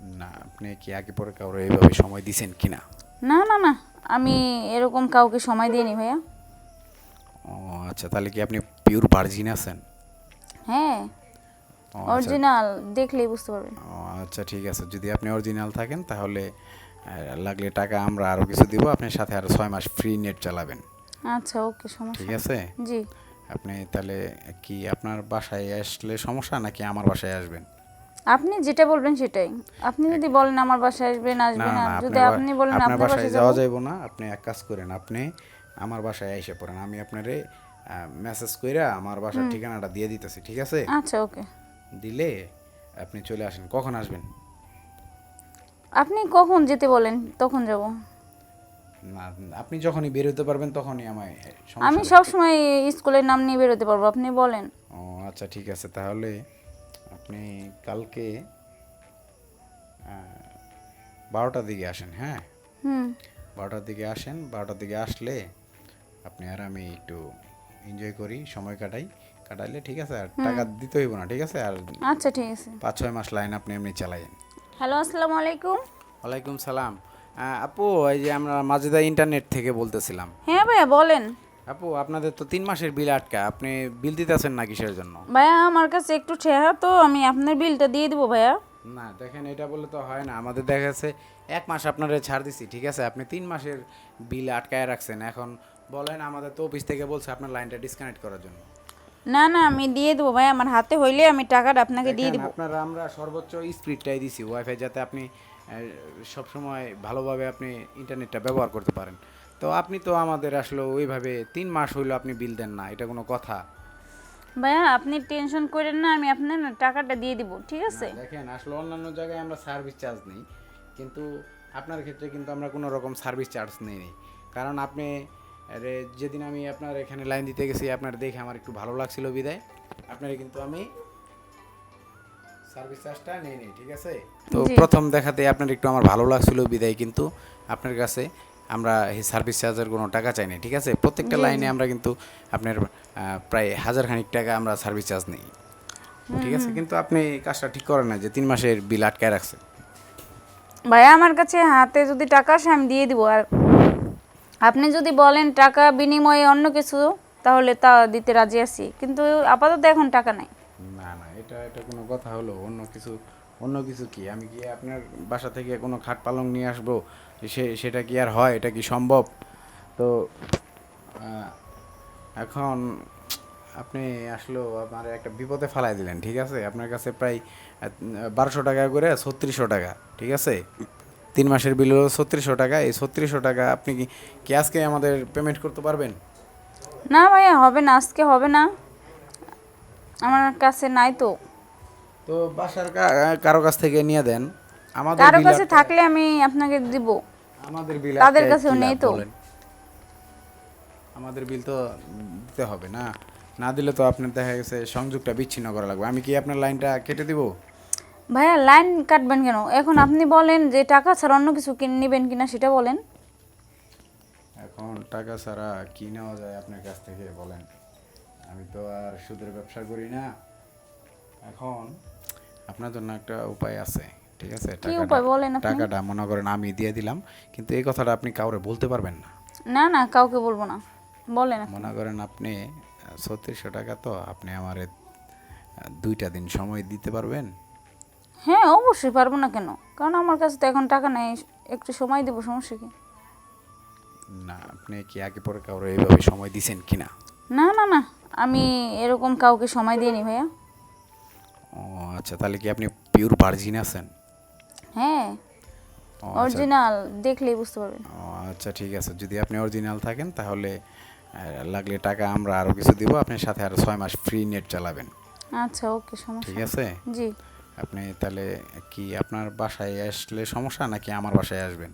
না, আপনি কি আগে পরে কাউরে এইভাবে সময় দিছেন কিনা? না না না, আমি এরকম কাউকে সময় দিইনি ভাইয়া। ও আচ্ছা, তাহলে কি আপনি পিওর ভার্জিন আছেন? হ্যাঁ, ও আচ্ছা। অরিজিনাল দেখলেই বুঝতে পারবেন। ও আচ্ছা, ঠিক আছে। যদি আপনি অরিজিনাল থাকেন তাহলে লাগলে টাকা আমরা আরও কিছু দিব, আপনার সাথে আরও 6 মাস ফ্রি নেট চালাবেন। আচ্ছা, ওকে, ঠিক সমস্যা নেই। আছে? জি। আপনি তাহলে কি আপনার বাসায় আসলে সমস্যা নাকি আমার বাসায় আসবেন? আপনি যেটা বলবেন সেটাই। আপনি যদি বলেন আমার বাসায় আসবেন, না আসবেন, না আর না, যদি আপনি বলেন আপনার আপনার বাসায় বাসায় যাব। যাওয়া যাইব না। আপনি এক কাজ করেন, আপনি আমার বাসায় এসে পড়েন, আমি আপনারে মেসেজ কইরা আমার বাসার ঠিকানাটা দিয়ে দিতেছি। ঠিক আছে? আচ্ছা, ওকে। দিলে আপনি চলে আসেন। কখন আসবেন? আপনি কখন যেতে বলেন তখন যাব। না, আপনি যখনই বের হতে পারবেন তখনই আমায় আমি সমস্যা নেই। সব সময় স্কুলের নাম নিয়ে বেরোতে পারবো, আপনি বলেন। ও আচ্ছা, ঠিক আছে। তাহলে আপনি কালকে 12টার দিকে আসেন, হ্যাঁ? হুম 12টার দিকে আসেন। 12টার দিকে আসলে আপনি আর আমি একটু এনজয় করি, সময় কাটাইলে ঠিক আছে। আর টাকা দিতে হইব না, ঠিক আছে? আর আচ্ছা, ঠিক আছে। 5-6 মাস লাইন আপনি এমনি চালাইন। হ্যালো, আসসালামু আলাইকুম। ওয়ালাইকুম সালাম। আপু, এই যে আমরা মাজেদা ইন্টারনেট থেকে বলতেছিলাম। হ্যাঁ ভাইয়া, বলেন। আপু, আপনাদের তো 3 মাসের বিল আটকা, আপনি বিল দিতেছেন না কিসের জন্য? ভাইয়া, আমার কাছে একটু ঠেহা, তো আমি আপনার বিলটা দিয়ে দিব ভাইয়া। না দেখেন, এটা বললে তো হয় না। আমাদের দেখা যাচ্ছে 1 মাস আপনারা ছাড় দিছি, ঠিক আছে? আপনি 3 মাসের বিল আটকায় রাখছেন। এখন বলেন, আমাদের তো অফিস থেকে বলছে আপনার লাইনটা ডিসকানেক্ট করার জন্য। না না, আমি দিয়ে দেবো ভাইয়া, আমার হাতে হইলে আমি টাকাটা আপনাকে দিয়ে দেখেন, দিব। আপনারা আমরা সর্বোচ্চ স্পিডটাই দিছি ওয়াইফাই, যাতে আপনি সব সময় ভালোভাবে আপনি ইন্টারনেটটা ব্যবহার করতে পারেন। তো আপনি তো আমাদের আসলে ওইভাবে 3 মাস হইলো আপনি বিল দেন না, এটা কোনো কথা? ভাইয়া, আপনি টেনশন করেন না, আমি আপনার না টাকাটা দিয়ে দিব, ঠিক না আছে? দেখেন, আসলে অন্যান্য জায়গায় আমরা সার্ভিস চার্জ নিই, কিন্তু আপনার ক্ষেত্রে কিন্তু আমরা কোনো রকম সার্ভিস চার্জ নিই। কারণ আপনি যেদিন আমি আপনার এখানে লাইন দিতে গেছি, আপনার দেখে আমার একটু ভালো লাগছিল বিদায় আপনার কিন্তু আমি সার্ভিস চার্জটা নেই, ঠিক আছে? তো জি। প্রথম দেখাতে আপনার একটু আমার ভালো লাগছিল বিদায় কিন্তু আপনার কাছে আমরা এই সার্ভিস চার্জের কোনো টাকা চাই না, ঠিক আছে? প্রত্যেকটা জি লাইনে জি। আমরা কিন্তু আপনার প্রায় 1000 খানিক টাকা আমরা সার্ভিস চার্জ নিই, ঠিক আছে? কিন্তু আপনি কাজটা ঠিক করেন না যে 3 মাসের বিল আটকায় রাখছে। ভাইয়া, আমার কাছে হাতে যদি টাকা আসে আমি দিয়ে দিব, আর আপনি যদি বলেন টাকা বিনিময়ে অন্য কিছু, তাহলে তা দিতে রাজি আছি, কিন্তু আপাতত এখন টাকা নাই। না না, এটা এটা কোনো কথা হলো? অন্য কিছু? অন্য কিছু কি? আমি কি আপনার বাসা থেকে কোনো খাট পালং নিয়ে আসবো? সেটা কি আর হয়? এটা কি সম্ভব? তো আহ, এখন আপনি আসলেও আমার একটা বিপদে ফালাই দিলেন, ঠিক আছে? আপনার কাছে প্রায় 1200 টাকা করে 3600 টাকা, ঠিক আছে? 3 মাসের বিল হলো 3600 টাকা। এই 3600 টাকা আপনি কি কি আজকে আমাদের পেমেন্ট করতে পারবেন? না ভাইয়া, হবে না, আজকে হবে না, আমার কাছে নাই তো। তো বাসার কারো কাছ থেকে নিয়ে দেন। আমাদের কারো বিল কাছে আটকায়, থাকলে আমি আপনাকে দিব। আমাদের বিল তাদের আটকায় কাছেও কি নেই লাভ তো। বলেন? আমাদের বিল তো দিতে হবে না? না দিলে তো আপনার দেখা গেছে সংযোগটা বিচ্ছিন্ন করা লাগবে। আমি কি আপনার লাইনটা কেটে দিব? ভাইয়া, লাইন কাটবেন কেন? এখন আপনি বলেন যে টাকা ছাড়া অন্য কিছু কিনে নেবেন কিনা সেটা বলেন। এখন টাকা ছাড়া কি নেওয়া যায় আপনার কাছ থেকে বলেন? আমি তো আর সুদের ব্যবসা করি না। এখন আপনার জন্য একটা উপায় আছে, ঠিক আছে? কি উপায় বলেন আপনি? টাকাটা মনে করেন আমি দিয়ে দিলাম, কিন্তু এই কথাটা আপনি কাউরে বলতে পারবেন না। না না, কাউকে বলবো না, বলেন আপনি। মনে করেন আপনি 3600 টাকা, তো আপনি আমার 2টা দিন সময় দিতে পারবেন? হ্যাঁ, অবশ্যই পারবো না কেন, কারণ আমার কাছে তো এখন টাকা নেই, একটু সময় দেবো, সমস্যা কি? না, আপনি কি আগে পরে কাউরে এইভাবে সময় দিছেন কিনা? না না না, আমি এরকম কাউকে সময় দিইনি ভাইয়া। ও আচ্ছা, তাহলে কি আপনি পিওর ভার্জিন আছেন? হ্যাঁ, ও আচ্ছা। অরিজিনাল দেখলেই বুঝতে পারবেন। ও আচ্ছা, ঠিক আছে। যদি আপনি অরিজিনাল থাকেন তাহলে লাগলে টাকা আমরা আরও কিছু দিব, আপনার সাথে আরও 6 মাস ফ্রি নেট চালাবেন। আচ্ছা, ওকে, সমস্যা ঠিক নেই। আছে? জি। আপনি তাহলে কি আপনার বাসায় আসলে সমস্যা নাকি আমার বাসায় আসবেন?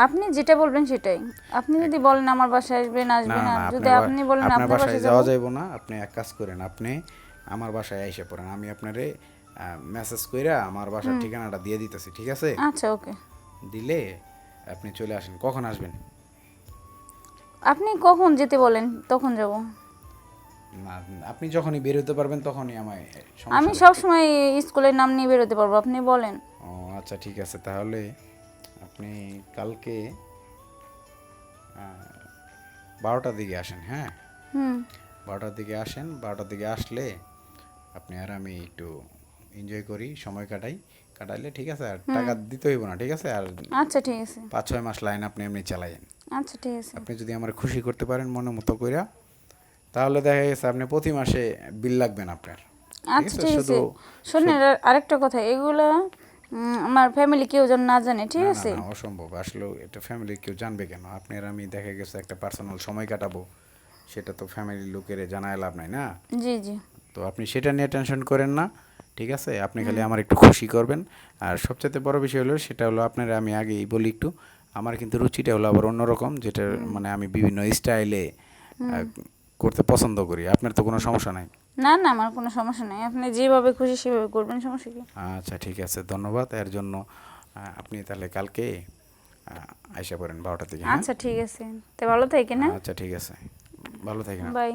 আপনি যেটা বলবেন সেটাই। আপনি যদি বলেন আমার বাসায় আসবেন, না আসবেন, না আর না, যদি আপনি বলেন আপনার আপনার বাসায় বাসায় যাব। যাওয়া যাইব না। আপনি এক কাজ করেন, আপনি আমার বাসায় এসে পড়েন, আমি আপনারে মেসেজ কইরা আমার বাসার ঠিকানাটা দিয়ে দিতেছি, ঠিক আছে? আচ্ছা, ওকে। দিলে আপনি চলে আসেন। কখন আসবেন? আপনি কখন যেতে বলেন তখন যাব। না, আপনি যখনই বের হতে পারবেন তখনই আমায় আমি সমস্যা নেই। সব সময় স্কুলের নাম নিয়ে বেরোতে পারবো, আপনি বলেন। ও আচ্ছা ঠিক আছে, তাহলে আপনি কালকে 12টার দিকে আসেন। হ্যাঁ, হুম 12টার দিকে আসেন। 12টার দিকে আসলে আপনি আর আমি একটু এনজয় করি, সময় কাটাইলে ঠিক আছে। আর টাকা দিতে হইব না, ঠিক আছে। আর আচ্ছা ঠিক আছে। 5-6 মাস লাইন আপনি এমনি চালাইন। আচ্ছা ঠিক আছে। আপনি যদি আমার খুশি করতে পারেন মনে মতো কইরা, তাহলে দেখা গেছে আপনি প্রতি মাসে বিল লাগবেন আপনার, ঠিক আচ্ছা আছে। ঠিক আছে, শুধু শোনেন আরেকটা কথা, এগুলো আমার ফ্যামিলি কেউ যেন না জানে, ঠিক না না আছে? না, অসম্ভব। আসলে এটা ফ্যামিলির কেউ জানবে কেন? আপনি আর আমি দেখা গেছে একটা পার্সোনাল সময় কাটাবো, সেটা তো ফ্যামিলির লোকের জানায় লাভ নাই না। জি জি। তো আপনি সেটা নিয়ে টেনশন করেন না, ঠিক আছে। আপনি খালি আমার একটু খুশি করবেন। আর সবচেয়ে বড় বিষয় হলো সেটা হলো আপনার, আমি আগেই বলি একটু, আমার কিন্তু রুচিটা হলো আবার অন্যরকম, যেটা মানে আমি বিভিন্ন স্টাইলে করতে পছন্দ করি। আপনার তো কোনো সমস্যা নাই? না না, আমার কোনো সমস্যা নেই, আপনি যেভাবে খুশি সেভাবে করবেন, সমস্যা কি? আচ্ছা ঠিক আছে, ধন্যবাদ এর জন্য। আপনি তাহলে কালকে আইসা পড়েন 12টার দিকে। হ্যাঁ, আচ্ছা ঠিক আছে, তো ভালো থাকেন, হ্যাঁ, আচ্ছা ঠিক আছে, ভালো থাকেন। বাই।